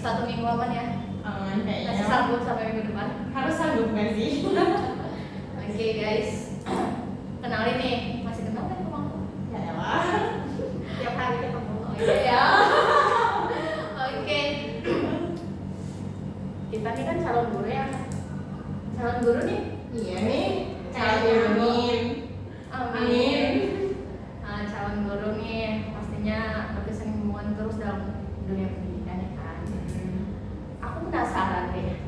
1 minggu aman ya? Aman kayaknya. Masih sanggup sampai minggu depan? Harus sanggup nggak sih? Oke guys, kenalin nih, masih kenal kan sama aku? Ya elah. Tiap hari ketemu. Oh iya ya. Oke. Kita nih kan calon guru ya. Calon guru nih. Iya nih. Calon guru. Amin. Nah, calon guru nih pastinya berkesenian terus dalam dunia pendidikan ya kan. Aku penasaran deh.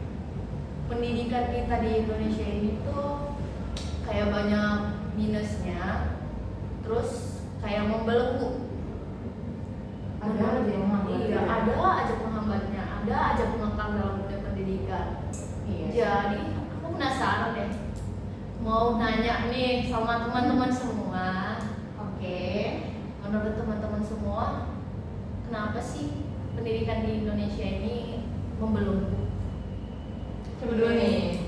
Pendidikan kita di Indonesia ini tuh kayak banyak minusnya, terus kayak membelenggu. Ada aja yang menghambat. Iya, ada aja penghambatnya, ada aja pengekang dalam dunia pendidikan. Iya. Jadi aku penasaran deh, mau nanya nih sama teman-teman semua. Oke, menurut teman-teman semua, kenapa sih pendidikan di Indonesia ini membelenggu? Coba dulu nih.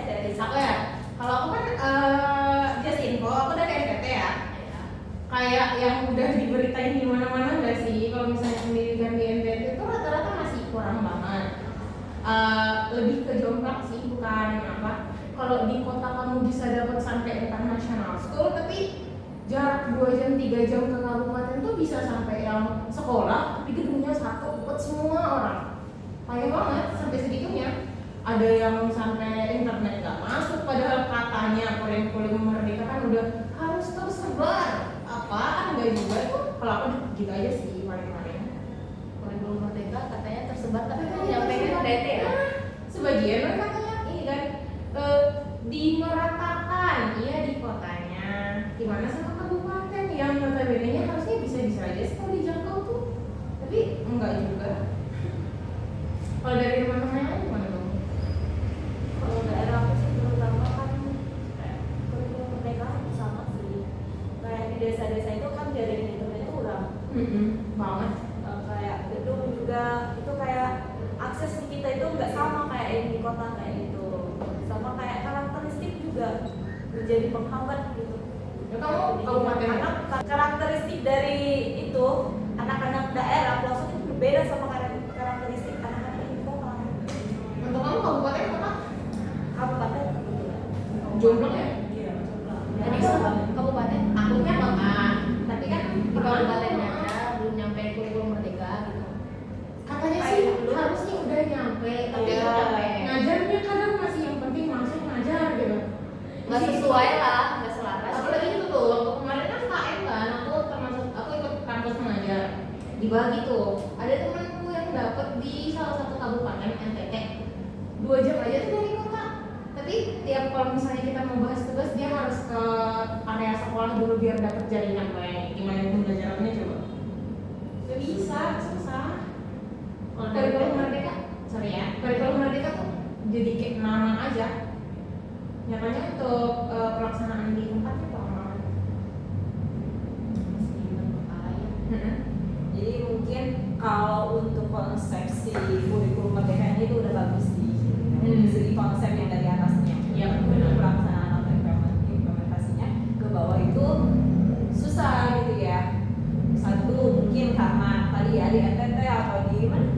Dari Aku ya. Kalau aku kan just info, aku dari NTT ya. Kayak yang udah diberitain di mana-mana nggak sih? Kalau misalnya pendidikan di NTT itu rata-rata masih kurang banget. Lebih ke jomplang sih, bukan apa. Kalau di kota kamu bisa dapat sampai international school, tapi jarak 2 jam 3 jam ke kabupaten tuh bisa sampai yang sekolah, tapi gedungnya satu buat semua orang. Payah banget sampai segitunya. Ada yang sampai internet nggak masuk, padahal katanya kurikulum merdeka kan udah harus tersebar. Apaan nggak juga itu? Kalau aku gitu aja sih paling-paling. kurikulum merdeka katanya tersebar, tapi kan yang pengen DT ya. Sebagian kan katanya ini kan dimeratakan, iya di kotanya. Gimana sama kabupaten yang notabene-nya harusnya bisa-bisa aja sekali dijangkau tuh, tapi enggak juga. Kalau dari teman-teman yang lain gimana dong? Kalau daerah aku sih terutama kan kurikulum merdeka sama sih. Kayak di desa-desa itu kan jaringan internet kurang. Banget. Kayak gedung juga itu kayak akses di kita itu nggak sama kayak yang di kota kayak gitu. Sama kayak karakteristik juga menjadi penghambat gitu. Ya, kamu kabupaten Anak karakteristik dari itu anak-anak daerah pelosok itu berbeda sama karakteristik anak-anak di kota. untuk kamu kabupaten kota? Kabupaten Jomblo ya? Iya, jomblo. Jadi kabupaten. Aku kan kota, tapi kan Di kabupatennya aja belum nyampe kurikulum merdeka gitu. katanya sih harusnya udah nyampe, tapi Iya. ngajarnya kadang masih yang penting masuk ngajar gitu. Nggak sesuai lah, nggak selaras. Apalagi itu tuh, waktu kemarin kan KM kan, aku ikut kampus mengajar. Dibagi tuh, ada temanku yang dapet di salah satu kabupaten NTT 2 jam aja tuh dari kota. Tapi tiap kalau misalnya kita mau bahas tugas, dia harus ke area sekolah dulu biar dapet jaringan kayak gimana pembelajarannya coba. Gak bisa, susah. Kalau Kurikulum merdeka, sorry ya, kurikulum merdeka tuh jadi kayak nama aja. Nyatanya untuk pelaksanaan di tempatnya kurang banget. Jadi mungkin kalau untuk konsepsi kurikulum merdeka itu udah bagus sih. Dari segi konsep yang dari atasnya. Iya, Untuk pelaksanaan atau implementasinya ke bawah itu susah gitu ya. Satu mungkin karena tadi ya di NTT atau di mana?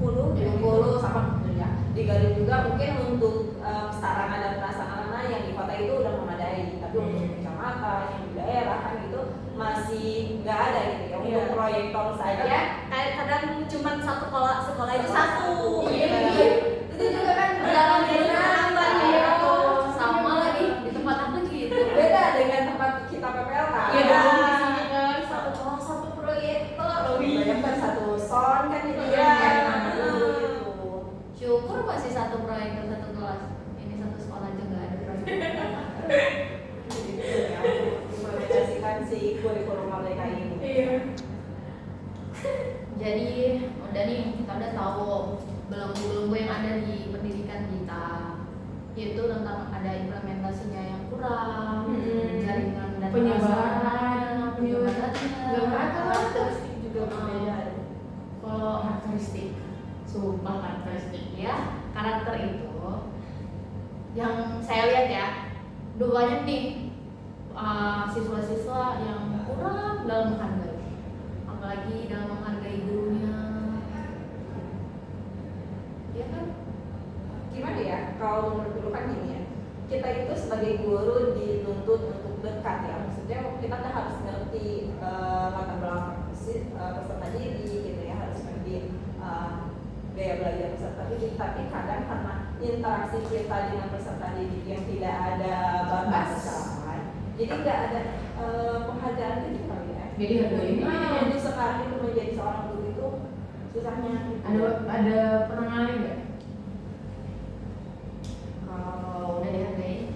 Bengkulu sama ya. Di Garut juga mungkin untuk sarana dan prasarana yang di kota itu udah memadai. Tapi untuk kecamatan yang di daerah kan itu masih nggak ada gitu ya. Untuk proyek tol saja kayak kadang cuma satu sekolah itu satu. Iya. Itu juga kan berjalan lambat ya. Sama lagi di tempat aku gitu. beda dengan tempat kita PPLK. Iya dong, di sini kan Satu kelas satu proyektor. Bayangkan satu son kan gitu Iya. ya. Gitu. Syukur masih satu proyektor satu kelas. Ini satu sekolah juga ada proyektor. Gitu ya. Implementasikan si kurikulum merdeka ini. Iya. Jadi udah nih kita udah tahu belenggu-belenggu yang ada di pendidikan kita, yaitu tentang ada implementasinya yang kurang, jaringan dan Penyebaran, penyebarannya, nggak merata lah. karakteristik juga berbeda. Kalau Karakteristik, sumpah karakteristik. ya karakter itu yang saya lihat ya, udah banyak nih siswa-siswa yang kurang dalam menghargai, apalagi dalam menghargai gurunya, interaksi kita dengan peserta didik yang tidak ada batasan, jadi nggak ada penghargaan itu kali ya. Jadi hargain Untuk sekarang itu menjadi seorang guru itu susahnya. ada pernah ngalih nggak? Kalau Udah dihargain.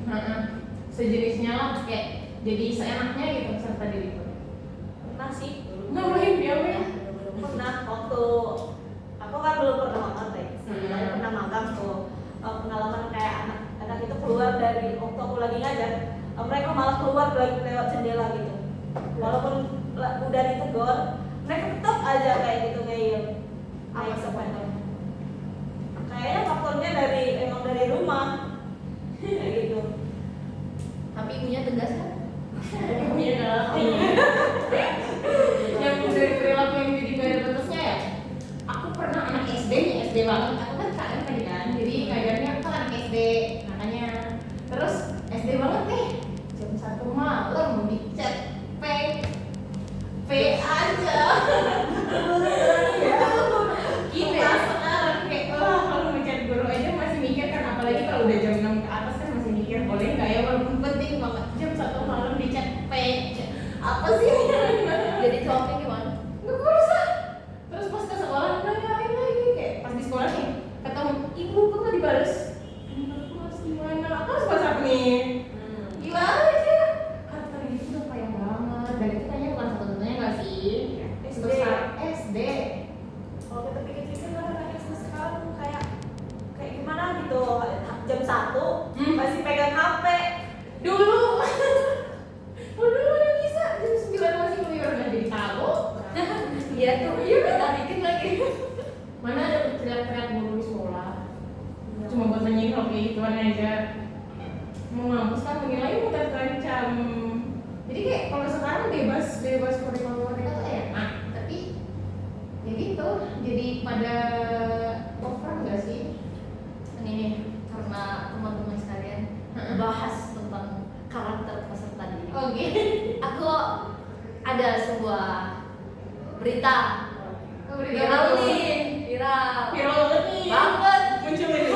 Sejenisnya lah, kayak jadi seenaknya gitu peserta didik. pernah sih dulu. Ngapain dia ya? Pernah waktu aku kan belum pernah magang deh. Sebenarnya pernah magang tuh pengalaman kayak anak itu keluar dari waktu aku lagi ngajar, mereka malah keluar lewat jendela gitu. Walaupun udah ditegur, mereka tetap aja kayak gitu ngeyel. Kayak sepanjang. Kayaknya faktornya emang dari rumah. Kayak gitu. Tapi ibunya tegas kan? Iya dah. Yang dari perilaku yang jadi gak ada batasnya ya. Aku pernah anak SD nih, SD banget. Aku kan KM tadi kan, jadi ngajarnya kan anak SD, makanya. Terus SD banget nih, jam 1 malam di chat P aja. Kita sekarang kayak kalau ngechat guru aja masih mikir kan, apalagi kalau udah jam 6 ke atas kan masih mikir boleh nggak ya, walaupun penting banget. Jam 1 malam di chat P, apa sih? Jadi jawabnya gimana? Nggak usah. Terus pas ke sekolah nanyain lagi, kayak pas di sekolah nih ketemu ibu kok nggak dibales? Aku masih gimana? Aku harus bahas apa nih? Gila aja. Karakter gitu udah kayak banget. Dan itu kayaknya bukan satu-satunya nggak sih? SD. Terus SD. Kalau kita pikir-pikir anak SD sekarang kayak gimana gitu, jam 1 masih pegang HP. Dulu. Dulu mana bisa jam 9 masih keluyuran nggak jadi tahu. Iya tuh, kita bikin lagi. Mana ada teriak-teriak guru di sekolah? Cuma buat menyingkap kayak gituan aja. Mau ngampus kan menilai udah terancam. Jadi kayak kalau sekarang bebas kurikulum mereka tuh enak, tapi ya gitu. Jadi pada over nggak sih? Ini nih, karena teman-teman sekalian bahas tentang karakter peserta didik. Oke. Aku ada sebuah berita Berita viral apa tuh? nih, viral Banget nih. banget. Muncul ini.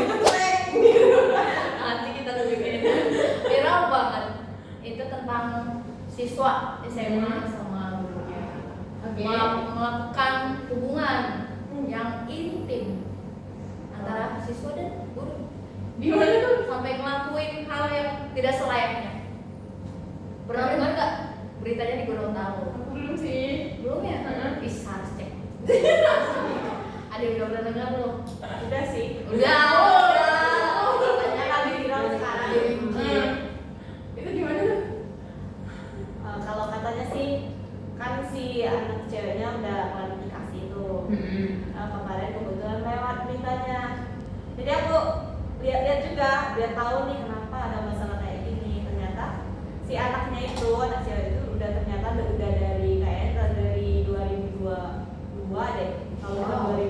Nanti kita tunjukin. Viral banget. Itu tentang siswa SMA sama gurunya Oke. melakukan hubungan yang intim antara siswa dan guru, Di mana tuh? sampai ngelakuin hal yang tidak selayaknya. Pernah dengar nggak beritanya di Gorontalo? Aku belum sih. Belum ya? Bisa harus cek. Ada yang udah pernah dengar belum? Udah sih. Udah. Banyak kali viral sekarang. Itu gimana tuh? Kalau katanya sih kan si anak ceweknya udah klarifikasi tuh. Kemarin kebetulan lewat beritanya. Jadi aku lihat-lihat juga biar tahu nih kenapa ada masalah kayak gini. Ternyata si anaknya itu, anak cewek itu udah ternyata udah dari kayaknya dari 2022 deh, tahun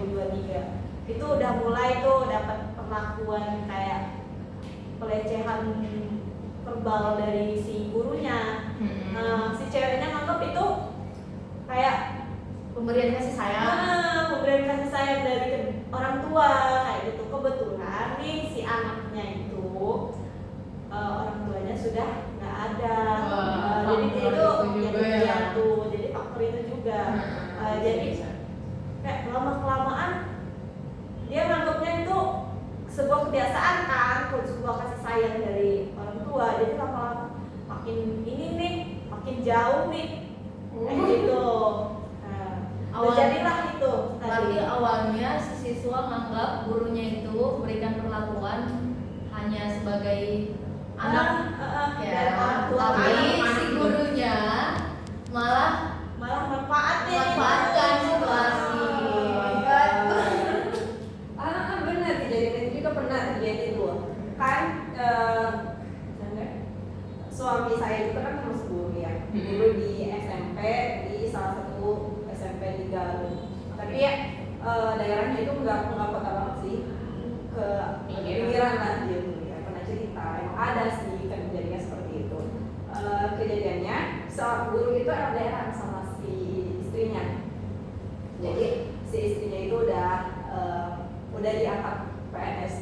2023 itu udah mulai tuh dapat perlakuan kayak pelecehan verbal dari si gurunya. Nah, si ceweknya nganggap itu kayak Pemberian kasih sayang. pemberian kasih sayang dari orang tua kayak gitu. Kebetulan nih si anaknya itu orang tuanya sudah nggak ada. Jadi faktor itu itu juga yang ya. jatuh. Jadi faktor itu juga. Jadi kayak lama kelamaan dia nganggapnya itu sebuah kebiasaan kan, sebuah kasih sayang dari orang tua. Jadi lama-lama makin ini nih, makin jauh nih kayak gitu. Jadilah itu Berarti tadi. awalnya si siswa menganggap gurunya itu berikan perlakuan hanya sebagai anak, dari orang tua tapi anak. si gurunya malah Malah manfaatin memanfaatkan situasi. Benar, kejadian itu juga pernah terjadi tuh kan. Suami saya itu kan terus guru ya, guru di SMP, di salah satu SMP di Garut. Tapi ya daerahnya itu nggak kota banget sih, ke pinggiran lah dia dulu ya. Pernah cerita emang ada sih kejadiannya seperti itu. Kejadiannya seorang guru itu emang daerah sama si istrinya. Jadi si istrinya itu udah diangkat PNS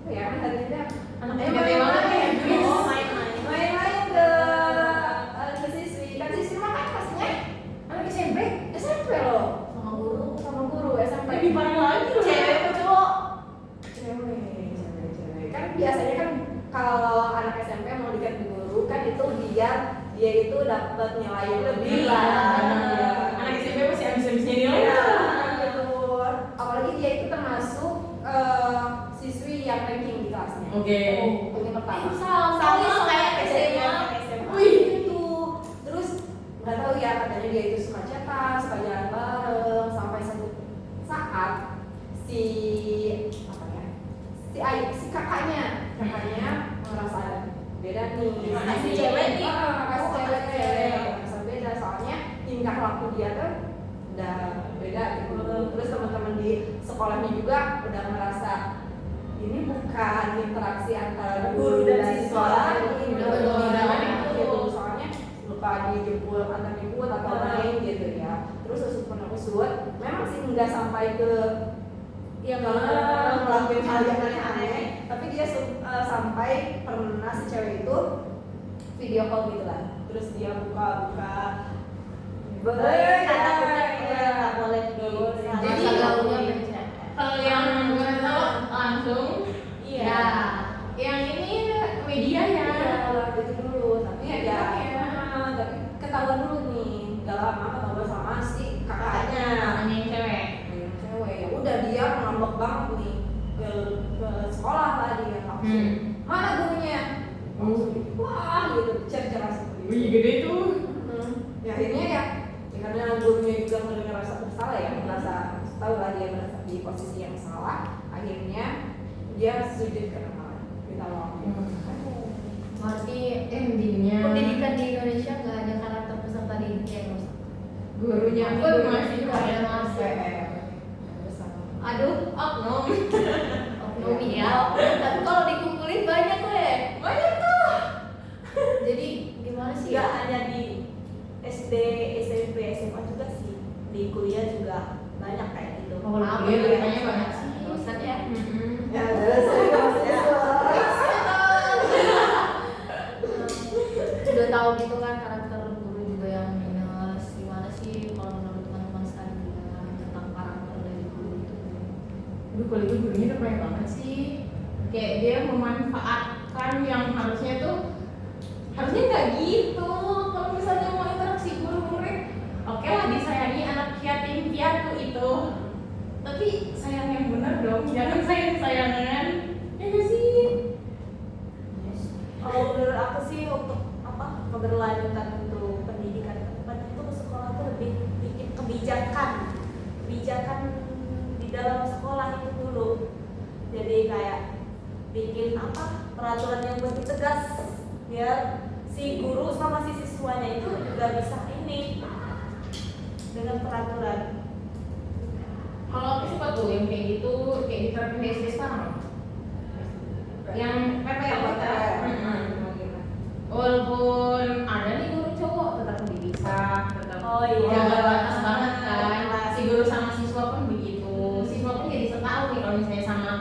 ya kan hari ini Anak emang MPT banget ya. oh main-main ke siswi kan siswi mah kan pastinya anak SMP loh sama guru SMP Lebih parah lagi loh. cewek apa cowok cewek kan biasanya kan kalau anak SMP mau dikat guru kan itu dia itu dapat nilai yang lebih lah. Anak SMP masih habis-habisnya nilai. Iya, gitu. Apalagi dia itu termasuk siswi yang ranking di kelasnya. Oke. Ini pertama. Sama kayak SMA. Wih, itu. Terus nggak tahu ya katanya dia itu suka cetak, suka jalan bareng sampai satu saat si si kakaknya merasa ada beda nih. Si cewek nih. Kakak cewek merasa beda soalnya tingkah laku dia tuh udah beda gitu. Terus teman-teman di sekolahnya juga udah merasa ini bukan interaksi antara guru dan siswa, ini udah berbeda gitu. Soalnya lupa dijemput antar jemput atau main gitu ya. Terus usut memang sih nggak sampai ke yang ngelakuin hal yang aneh-aneh, tapi dia sampai pernah si cewek itu video call gitu lah. Terus dia buka nggak boleh Jadi gaulnya beda. Kalau yang gue tahu langsung, Iya. yang ini media ya. itu dulu, tapi tapi ketahuan dulu nih, gak lama ketahuan sama si kakaknya. Namanya yang cewek. Yang cewek ya udah dia ngambek banget nih ke sekolah lah dia langsung. Mana gurunya? Wah gitu, cer-ceras seperti itu. Wih gede tuh. Ya akhirnya ya karena gurunya juga merasa bersalah ya, merasa tahu lah dia merasa di posisi yang salah, akhirnya dia sujud karena malah minta maaf. Berarti endingnya Pendidikan di Indonesia nggak hanya karakter peserta didik yang rusak. gurunya pun masih ada masuk. Aduh, oknum. Oknum ya, tapi kalau dikumpulin banyak deh. Banyak tuh. Jadi gimana sih? nggak hanya di SD, SMP, SMA juga sih, di kuliah juga banyak kayak gitu. Kalau kuliah beritanya banyak sih. Dosen ya. Ya, Udah tahu gitu kan karakter guru juga yang minus. Gimana sih kalau menurut teman-teman sekalian tentang karakter dari guru itu? Aduh, kalau itu gurunya udah banyak banget sih. Kayak dia memanfaatkan yang harusnya tuh harusnya nggak gitu. Kalau misalnya mau interaksi guru murid, oke lah disayangi anak yatim piatu itu. Tapi sayang yang benar dong, jangan sayang-sayangan. Ya nggak sih? Kalau menurut aku sih untuk keberlanjutan untuk pendidikan ke depan itu sekolah tuh lebih bikin kebijakan di dalam sekolah itu dulu. Jadi kayak bikin peraturan yang lebih tegas biar si guru sama si siswanya itu juga bisa ini dengan peraturan. Kalau aku suka tuh yang kayak gitu, kayak diterapin di SD sekarang. Yang PPL kita, walaupun ada nih guru cowok tetap lebih bisa, tetap Oh iya. jaga batas banget kan. Si guru sama siswa pun begitu. Siswa pun jadi tahu nih kalau misalnya sama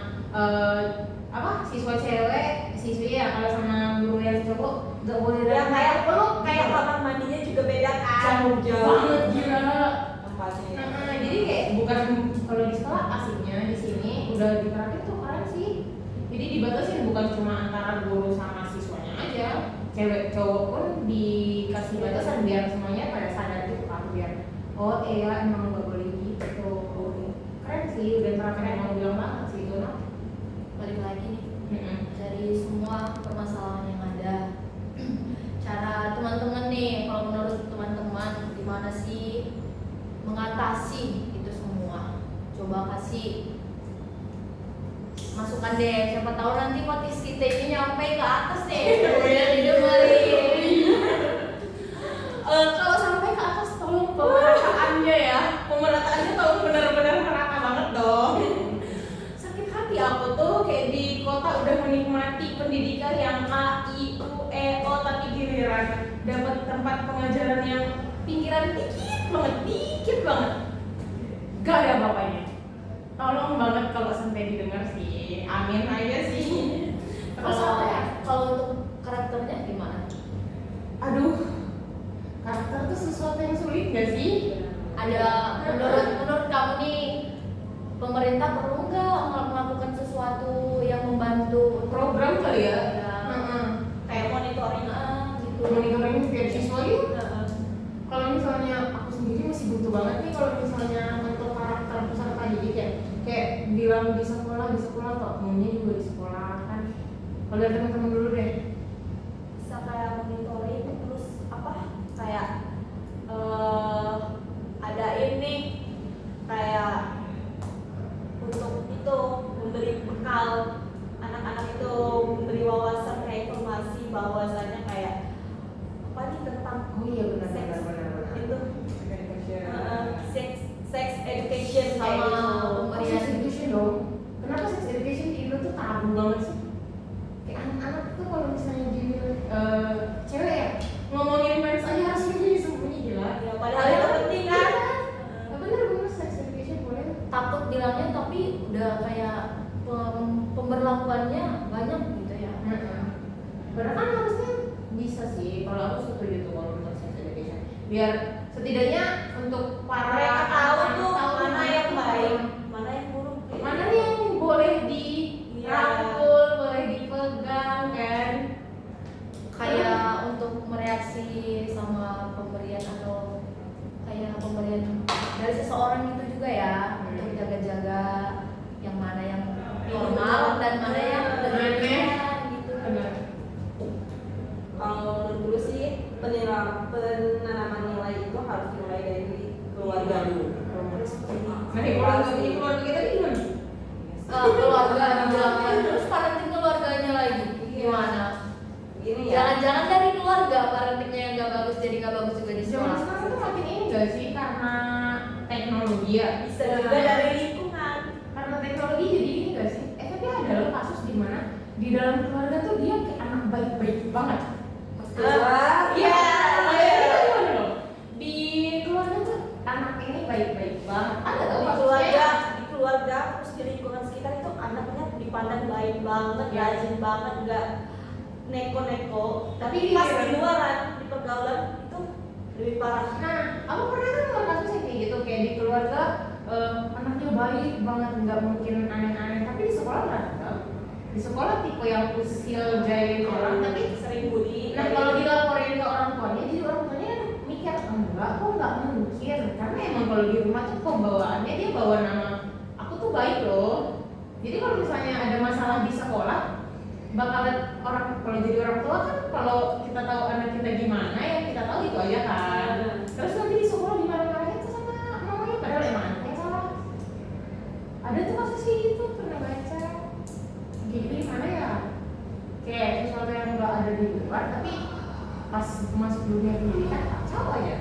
siswa cewek, siswi ya kalau sama guru yang cowok gak boleh Ya kayak peluk kayak kamar mandinya juga beda kan. jauh banget gila. tempatnya. Jadi kayak bukan kalau di sekolah aslinya di sini udah diterapin tuh keren sih. Jadi dibatasin bukan cuma antara guru sama siswanya aja, cewek cowok pun dikasih batasan biar semuanya pada sadar gitu kan, biar oh iya emang gak boleh gitu. Keren sih, udah terapin emang bilang banget sih itu nah. Balik lagi nih dari semua permasalahan yang ada. Cara teman-teman nih, kalau menurut teman-teman gimana sih mengatasi itu semua? Coba kasih masukan deh, siapa tahu nanti podcast kita ini nyampe ke atas deh, udah didengerin. Kalau sampai ke atas tolong pemerataannya ya, pemerataannya tolong benar-benar merata banget dong. Sakit hati aku tuh kayak di kota udah menikmati pendidikan yang A, I, U, E, O, tapi giliran dapat tempat pengajaran yang pinggiran dikit banget, gak ada apa-apanya. tolong banget kalau sampai didengar sih, amin aja sih. Terus Kalau apa ya? kalau untuk karakternya gimana? Aduh, karakter tuh sesuatu yang sulit gak sih? Ada menurut kamu nih, pemerintah perlu nggak melakukan sesuatu yang membantu Program kali ya? Ya, Kayak monitoring gitu. Monitoring biar siswa yuk. Heeh. Kalau misalnya aku sendiri masih butuh banget nih kalau misalnya untuk karakter peserta didik ya, kayak bilang di sekolah kok, maunya juga di sekolah kan. Kalau dari teman-teman dulu deh. Bisa kayak monitoring, terus apa kayak ada ini kayak untuk itu memberi bekal anak-anak itu, memberi wawasan kayak informasi bahwasanya kayak apa nih tentang Oh iya benar seks benar. itu sex education Sama kayak gitu. Oh, sex education dong. Kenapa sex education di Indo tuh tabu banget sih? Kayak anak-anak tuh kalau misalnya di cewek ya ngomongin mens aja harus sembunyi gila. Ya, padahal itu penting kan. Ya bener sex education boleh. Takut bilangnya tapi udah kayak pemberlakuannya banyak gitu ya. Padahal kan harusnya bisa sih. Kalau aku setuju tuh kalau untuk sex education. Biar setidaknya untuk para Mereka tahu tuh tahu mana yang baik, mana yang buruk. mana yang boleh Iya. dirangkul, boleh dipegang kan. Kayak untuk mereaksi sama pemberian atau kayak pemberian dari seseorang itu juga ya, untuk jaga-jaga yang mana yang normal dan mana yang berlebihan gitu. Benar. Kalau menurut dulu sih penanaman nilai itu harus dimulai dari keluarga dulu. Nah, keluarga kita ini gimana? Keluarga dibilangnya, terus parenting keluarganya lagi gimana? Gini ya. Jangan-jangan dari keluarga parentingnya yang nggak bagus jadi nggak bagus juga di Zaman sekolah. sekarang tuh makin ini gak sih karena teknologi ya? Bisa juga dari lingkungan. Karena teknologi jadi ini gak sih? Tapi ada loh kasus di mana di dalam keluarga tuh dia kayak anak baik-baik banget. Iya, itu gimana loh? Di keluarga tuh anak ini baik-baik banget. Ada tau Di kasusnya? keluarga terus di lingkungan sekitar itu anaknya dipandang baik banget, Iya. rajin banget, nggak neko-neko. Tapi Tapi pas di- di luaran, di pergaulan itu lebih parah. Nah, aku pernah kan ngeliat kasus yang kayak gitu, kayak di keluarga anaknya baik banget, nggak mungkin aneh-aneh, tapi di sekolah nggak tahu. Di sekolah tipe yang usil jahilin orang, tapi sering bully. nah kalau dilaporin ke orang tuanya, jadi orang tuanya kan mikir enggak, kok nggak mungkin, karena emang kalau di rumah tuh pembawaannya dia bawa nama aku tuh baik loh. Jadi kalau misalnya ada masalah di sekolah, bakalan orang kalau jadi orang tua kan kalau kita tahu anak kita gimana ya kita tahu itu aja kan. Terus nanti di sekolah dimarah-marahin tuh sama mamanya padahal emang anaknya yang salah. Ada tuh kasus kayak gitu pernah baca. Gitu gimana ya? Kayak sesuatu yang nggak ada di luar tapi pas masuk dunia pendidikan kacau aja.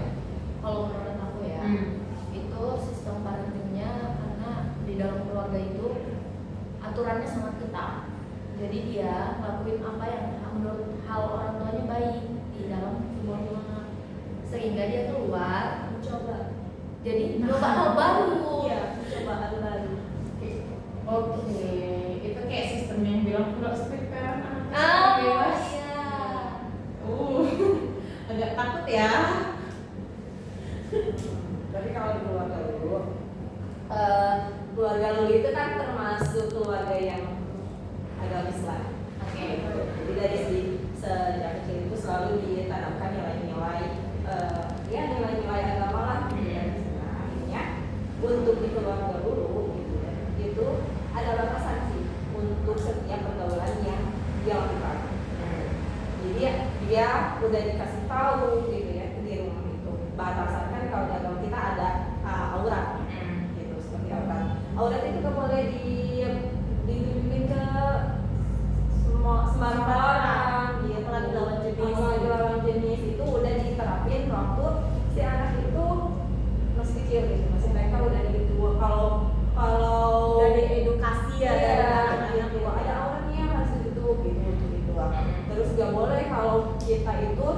Kalau menurut aku ya, itu sistem parentingnya karena di dalam keluarga itu aturannya sangat ketat. Jadi dia ngelakuin apa yang menurut hal orang tuanya baik di dalam sebuah ruangan, sehingga dia keluar mencoba. Jadi mencoba hal baru. Iya, coba hal baru. Oke, itu kayak sistem yang bilang nggak strict parent anaknya Ah, bebas. iya. Agak takut ya. Tapi kalau di keluarga dulu, keluarga dulu itu kan termasuk keluarga yang agamis lah. Oke. Jadi dari sejak kecil itu selalu ditanamkan nilai-nilai, ya nilai-nilai agama lah. Nah, akhirnya untuk di keluarga dulu gitu ya, itu ada batasan sih untuk setiap pergaulan yang dia lakukan. Jadi dia udah dikasih tahu gitu ya di rumah itu. Batasan kan kalau di agama kita ada aurat gitu seperti aurat. Aurat itu nggak boleh ditunjukin ke sembarang orang gitu. Apalagi lawan jenis. Apalagi lawan jenis itu udah diterapin waktu si anak itu masih kecil gitu, masih mereka udah gitu. Kalau Dari edukasi ya, iya, dari anak-anak gitu. Ada auratnya harus ditutup gitu. Terus nggak boleh kalau kita itu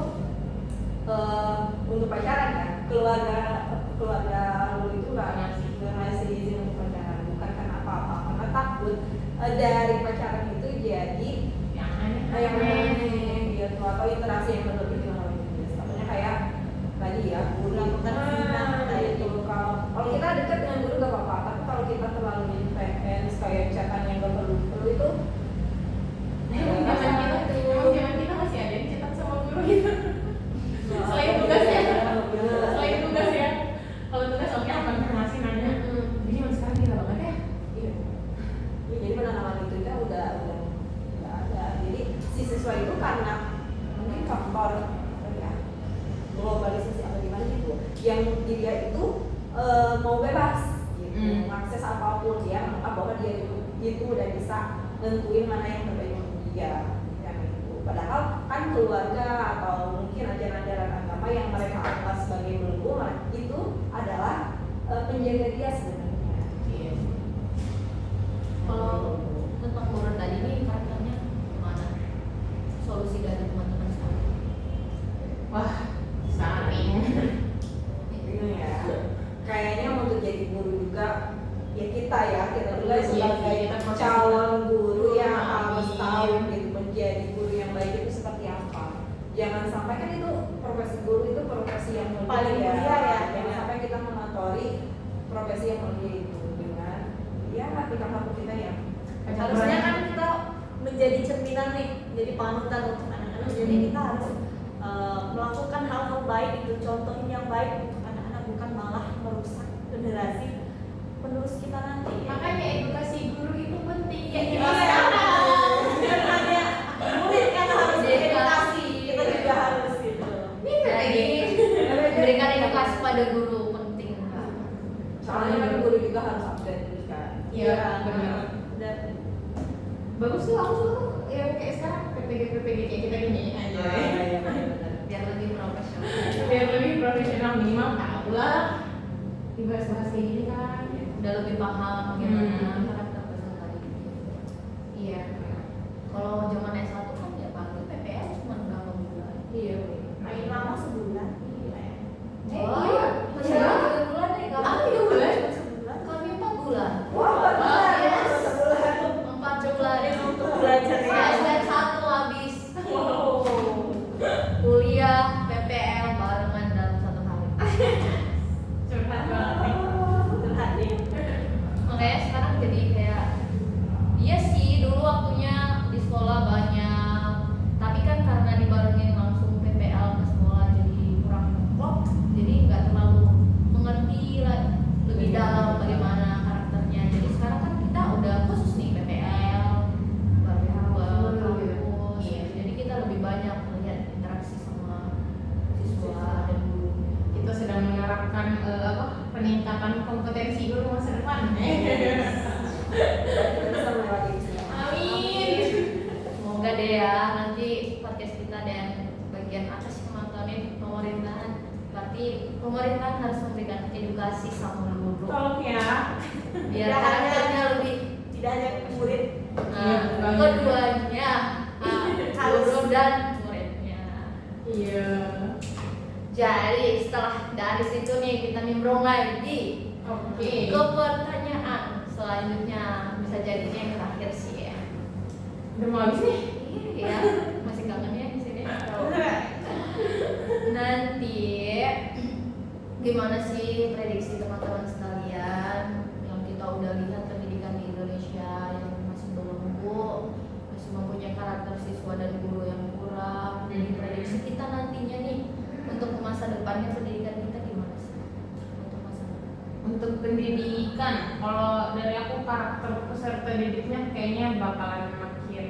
untuk pacaran ya, keluarga lu itu nggak ngasih izin untuk pacaran, bukan karena takut dari pacaran itu jadi yang yang aneh-aneh. aneh gitu atau interaksi yang berlebih dengan lawan jenis. Contohnya kayak tadi ya guru Melakukan zina, kayak itu kalau kita dekat dengan guru gak apa-apa, tapi kalau kita terlalu intens kayak chatan yang gak perlu itu Emang zaman kita masih ada yang cetak sama guru gitu. Selain tugas ya. Selain tugas ya. Kalau tugas oke konfirmasi nanya. Jadi zaman sekarang gila banget ya. Iya. Ya, jadi penanaman itu kan udah nggak ada. Jadi si siswa itu karena mungkin faktor ya globalisasi atau gimana gitu, yang dia itu mau bebas gitu, mengakses apapun dia menganggap bahwa dia itu udah bisa nentuin mana yang terbaik untuk dia yang itu. Padahal kan keluarga atau mungkin ajaran-ajaran agama yang mereka anggap sebagai belenggu itu adalah penjaga dia sebenarnya. Iya. Kalau tentang buron tadi nih karakternya gimana? Solusi dari teman-teman sekalian. Wah, saring. Bingung ya. Kayaknya untuk jadi guru juga ya kita juga Iya, sebagai kita proses calon guru yang memahami. harus tahu gitu menjadi guru yang baik itu seperti apa. Jangan sampai kan itu profesi guru itu profesi yang mulia Paling mulia ya. Jangan sampai kita mengotori profesi yang mulia itu dengan ya tingkah laku kita yang Harusnya kan kita menjadi cerminan nih, jadi panutan untuk anak-anak. Jadi kita harus melakukan hal-hal baik itu, contohin yang baik untuk anak-anak, bukan malah merusak generasi penerus kita nanti. Makanya edukasi guru itu penting. Ya, Iya, sekarang. bukan hanya murid kan harus edukasi, kita juga harus gitu. Jadi memberikan edukasi pada guru penting. soalnya kan guru juga harus update terus kan. Iya, benar. Dan Bagus tuh, aku suka tuh yang kayak sekarang PPG kayak kita gini aja. Iya benar. Biar lebih profesional. Biar lebih profesional minimal tahu lah dibahas-bahas kayak gini kan. Udah lebih paham bagaimana karakter peserta didik. Iya. Kalau zaman S1 kan ya paling PPL cuma berapa bulan. Iya. main lama sebulan. Oh, iya. masih ada 3 bulan nih kami. Ah, 3 bulan? Sebulan. Kami 4 bulan. Wah, Yes. sebulan. 4 bulan. Untuk belajar ya. Semester 1 habis. Wow. Kuliah PPL barengan dalam 1 hari. Curhat banget. Curhat nih. Makanya sekarang jadi kayak iya sih dulu waktunya di sekolah banyak, tapi kan karena dibarengin langsung PPL ke sekolah jadi kurang klop, jadi nggak terlalu mengerti lah lebih dalam bagaimana karakternya. Jadi sekarang kan kita udah khusus nih PPL baru kampus, Iya. jadi kita lebih banyak melihat interaksi sama siswa dan guru. Kita sedang menerapkan peningkatan kompetensi guru masa depan. Kita bisa melewati itu. Amin. Semoga deh ya nanti podcast kita dan bagian atas yang nontonin pemerintahan. Berarti pemerintahan harus memberikan edukasi sama guru Tolong ya. biar Tidak karakternya hanya- lebih Tidak hanya murid. Iya, banyak. keduanya guru dan muridnya. Iya. Jadi setelah dari situ nih kita nimbrung lagi Oke. ke pertanyaan selanjutnya, bisa jadinya yang terakhir sih ya. Udah mau habis nih. Iya, masih kangen ya di sini. Nanti gimana sih prediksi teman-teman sekalian yang kita udah lihat pendidikan di Indonesia yang masih belenggu, masih mempunyai karakter siswa dan guru yang kurang. Jadi prediksi kita nantinya nih untuk masa depannya pendidikan kita gimana sih? Untuk masa depan. Untuk pendidikan, kalau dari aku karakter peserta didiknya kayaknya bakalan makin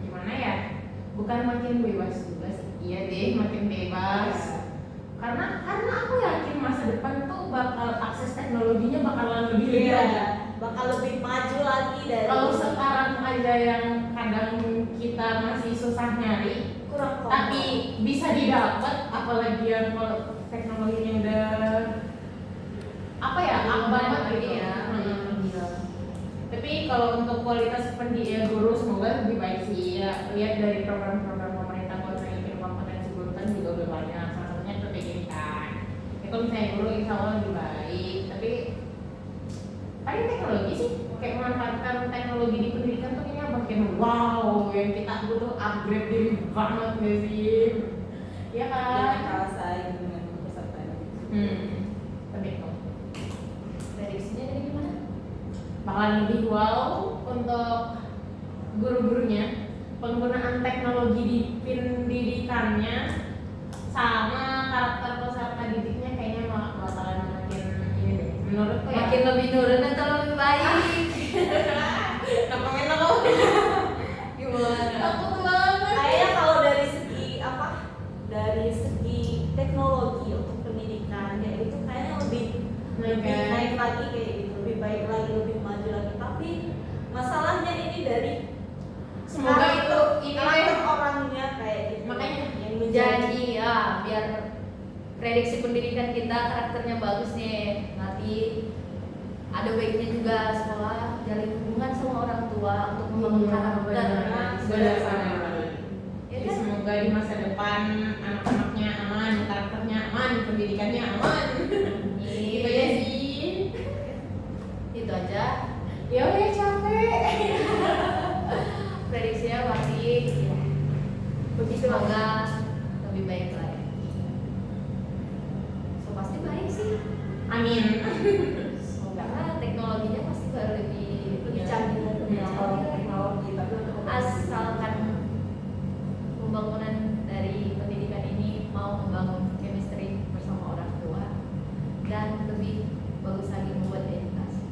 gimana ya? Bukan makin bebas juga sih. Iya deh, makin bebas. Karena aku yakin masa depan tuh bakal akses teknologinya bakalan lebih Iya. lagi. Bakal lebih maju lagi dari. Kalau sekarang aja yang kadang kita masih susah nyari, kurang tapi bisa didapat, apalagi yang kalau teknologinya udah apa ya, up banget gitu ya. Iya. Tapi kalau untuk kualitas pendidik guru semoga lebih baik sih ya. Lihat dari program-program pemerintah buat naikin kompetensi guru kan juga udah banyak. Salah satunya PPG kan. Itu misalnya guru insya Allah lebih baik. Tapi paling teknologi sih kayak memanfaatkan teknologi di pendidikan tuh kayaknya makin wow, yang kita butuh upgrade diri banget gak sih? Ya Jangan kan? kalah saing dengan peserta didik. Begitu. Prediksinya dari gimana? Bakalan lebih wow untuk guru-gurunya, penggunaan teknologi di pendidikannya sama karakter peserta didiknya kayaknya bakalan makin ini deh. Menurutku ya. Makin lebih nurun atau lebih baik? Komen aku. Gimana? Takut banget. Kayaknya kalau dari segi apa? Dari segi teknologi untuk pendidikan ya itu kayaknya lebih naik lagi kayak gitu, lebih baik lagi, lebih maju lagi. Tapi masalahnya ini dari Semoga itu ini karakter deh. orangnya kayak gitu. Makanya yang menjadi Jadi ya biar prediksi pendidikan kita karakternya bagus nih, nanti ada baiknya juga sekolah jalin hubungan sama orang tua untuk membangun karakter. Benar sama. Ya Jadi kan? semoga di masa depan anak-anaknya aman, karakternya aman, pendidikannya aman. Gitu ya sih. Itu aja. Ya udah capek. Prediksinya pasti ya. Begitu Semoga lebih baik lagi. So pasti baik sih. Amin. Karena teknologinya pasti baru lebih canggih lagi. Ya, kalau teknologi tapi untuk Asalkan pembangunan dari pendidikan ini mau membangun chemistry bersama orang tua dan lebih bagus lagi membuat edukasi.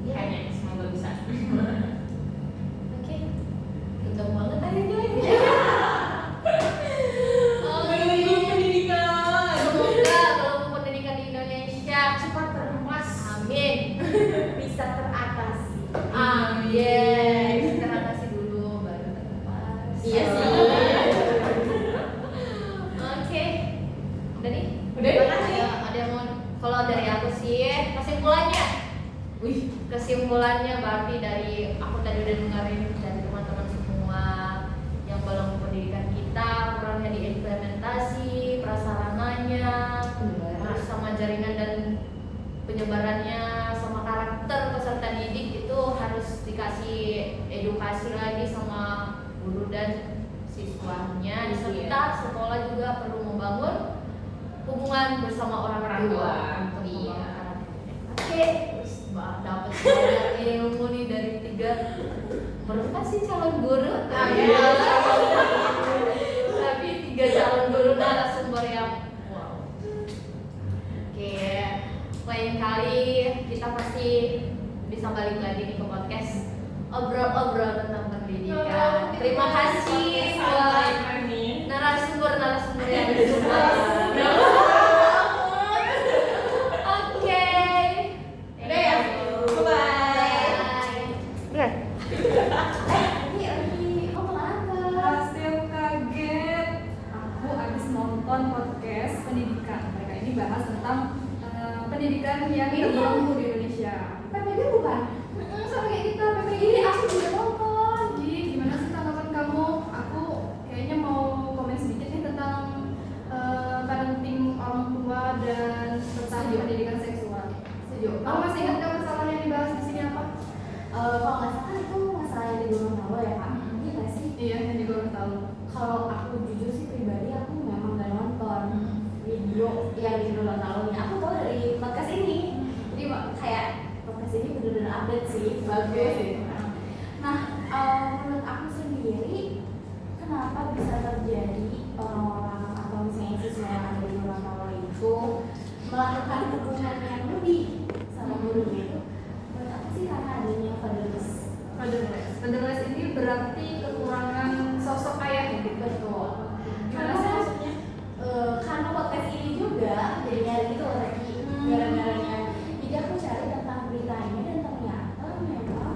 Ya. Kayaknya semoga bisa. Oke, untung banget akhirnya ini. Menunggu pendidikan. Semoga kalau pendidikan di Indonesia Cepat terhempas. amin. bisa teratasi. Amin. Teratasi dulu baru terlepas. Iya sih. Oke. Udah nih. Udah nih. Ada yang mau kalau dari aku sih kesimpulannya. Wih, Kesimpulannya berarti dari aku tadi udah dengerin dari teman-teman semua yang belum pendidikan kita kurangnya diimplementasi prasarananya terus sama jaringan dan penyebarannya sama karakter peserta didik itu harus dikasih edukasi lagi sama guru dan siswanya serta sekolah juga perlu membangun hubungan bersama orang tua untuk Iya. membangun karakter. Oke, dapat banyak ilmu nih dari 3 berapa sih calon guru? Iya. Tapi 3 calon guru narasumber yang wow. Oke, lain kali kita pasti bisa balik lagi nih ke podcast obrol-obrol tentang pendidikan. Terima kasih buat narasumber yang semua. Oke. Udah ya? Bye. Udah. Ini lagi ngomong apa? Pasti aku kaget. Aku habis nonton podcast pendidikan. Mereka ini bahas tentang pendidikan yang Ini tergolong di Indonesia. PPG bukan? Sama kayak kita PPG ini aku juga nonton. Jadi gimana sih tanggapan kamu? Aku kayaknya mau komen sedikit nih tentang parenting orang tua dan tentang Setuju. pendidikan seksual. Setuju. Kamu masih ingat nggak masalah yang dibahas di sini apa? Kalau nggak salah itu masalah yang di Gorontalo ya Kak? Iya nggak sih? Iya, yang di Gorontalo. Kalau aku jujur sih pribadi aku memang nggak nonton video yang di Gorontalo-nya. Aku tahu dari podcast ini. Jadi kayak podcast ini benar-benar update sih, bagus. Nah, menurut aku sendiri, kenapa bisa terjadi orang-orang atau misalnya siswa yang ada di Gorontalo itu melakukan hubungan yang lebih sama gurunya itu? Menurut aku sih karena adanya fatherless. Fatherless ini berarti kekurangan sosok ayah ya, gitu. Betul. Gimana sih maksudnya? Karena podcast ini juga jadi nyari gitu loh tadi gara-garanya. Jadi aku cari tentang beritanya dan ternyata memang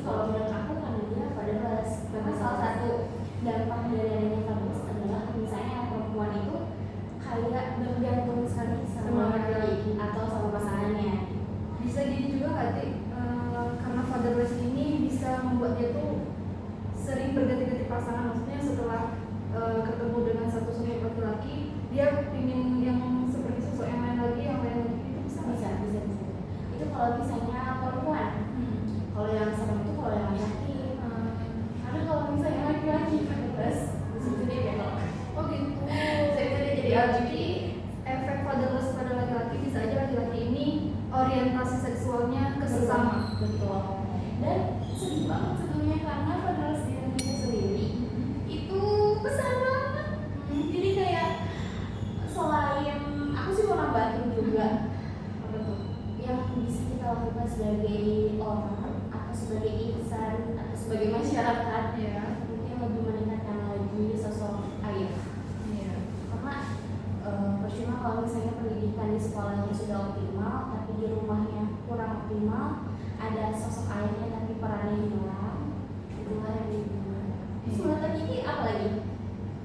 kalau menurut aku karena dia fatherless, karena salah satu dampak dari adanya fatherless adalah misalnya anak perempuan itu kayak bergantung sekali sama Sama laki-laki atau sama pasangannya. Bisa gini juga nggak sih, karena fatherless ini bisa membuat dia tuh sering berganti-ganti pasangan, maksudnya setelah ketemu dengan satu sosok laki-laki dia ingin yang seperti sosok yang lain lagi, yang lain lagi, itu bisa nggak? Bisa. Itu kalau misalnya perempuan. Kalau yang serem itu kalau yang laki-laki. Karena kalau misalnya laki-laki fatherless bisa jadi belok. Oh gitu. Saya bisa jadi Jadi efek fatherless pada laki-laki bisa aja laki-laki ini orientasi seksualnya ke sesama. Betul. Dan sedih banget sebetulnya karena fatherless di Indonesia sendiri itu besar banget. Jadi kayak selain aku sih mau nambahin juga Apa tuh? yang bisa kita lakukan sebagai orang atau sebagai insan atau sebagai masyarakat Iya. mungkin lebih meningkatkan lagi sosok ayah. Iya. Karena percuma kalau misalnya pendidikan di sekolahnya sudah optimal tapi di rumahnya kurang optimal, ada sosok ayahnya tapi perannya hilang, itulah yang dibutuhkan. Menurut Kiki apa lagi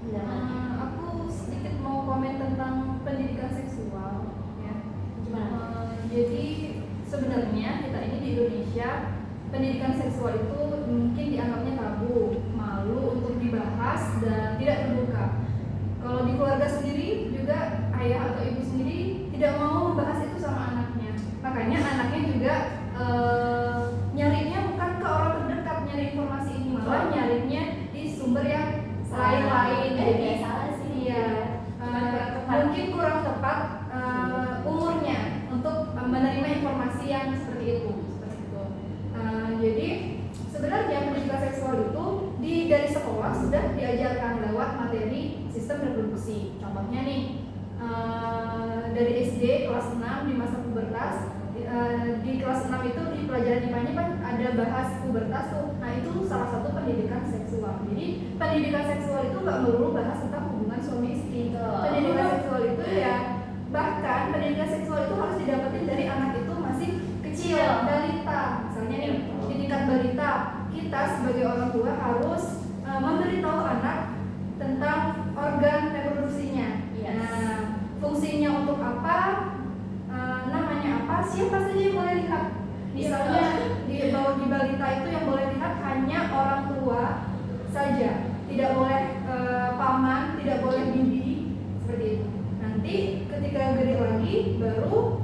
pendapatnya? Aku sedikit mau komen tentang pendidikan seksual ya. Gimana? Jadi sebenarnya kita ini di Indonesia pendidikan seksual itu mungkin dianggapnya tabu, malu untuk dibahas dan tidak terbuka. Kalau di keluarga sendiri juga ayah atau ibu sendiri tidak mau membahas itu sama anaknya. Makanya anaknya juga nyarinya bukan ke orang terdekat nyari informasi ini, malah nyarinya di sumber yang lain-lain. Jadi salah sih. iya, mungkin kurang tepat umurnya untuk menerima informasi yang seperti itu. Jadi sebenarnya pendidikan seksual itu dari sekolah sudah diajarkan lewat materi sistem reproduksi. Contohnya nih dari SD kelas 6 di masa pubertas, di kelas 6 itu di pelajaran IPA-nya kan ada bahas pubertas tuh. Nah itu salah satu pendidikan seksual. Jadi pendidikan seksual itu nggak melulu bahas tentang hubungan suami istri. Pendidikan seksual itu ya, bahkan pendidikan seksual itu harus didapetin dari anak itu masih kecil, balita. Misalnya nih di tingkat balita, kita sebagai orang tua harus memberitahu anak tentang organ reproduksinya. Yes. Nah, fungsinya untuk apa, namanya apa, siapa saja yang boleh lihat. Misalnya di balita itu yang boleh lihat hanya orang tua saja, tidak boleh paman, tidak boleh bibi, seperti itu. Nanti ketika gede lagi baru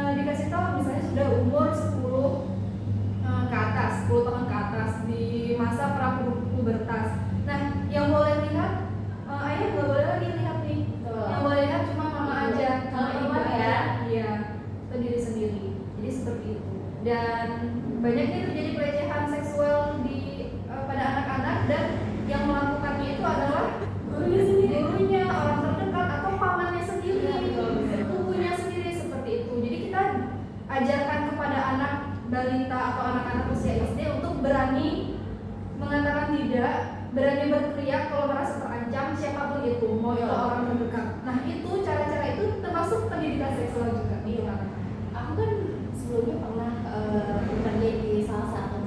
dikasih tahu misalnya sudah umur 10 ke atas, 10 tahun ke atas di masa prapubertas. Nah, yang boleh lihat ayah nggak boleh lagi lihat nih. Yang boleh lihat cuma mama aja, Kalau ibu mama aja. ya. Iya, sendiri-sendiri. Jadi seperti itu. Dan banyaknya terjadi pelecehan seksual pada anak-anak dan yang melakukannya itu adalah gurunya, orang terdekat atau pamannya sendiri, ibunya sendiri, seperti itu. Jadi kita ajarkan kepada anak balita atau anak-anak usia SD untuk berani mengatakan tidak, berani berteriak kalau merasa terancam, siapapun itu, mau itu orang terdekat. Nah itu cara-cara itu termasuk pendidikan seksual juga. Iya. Aku kan sebelumnya pernah bekerja di salah satu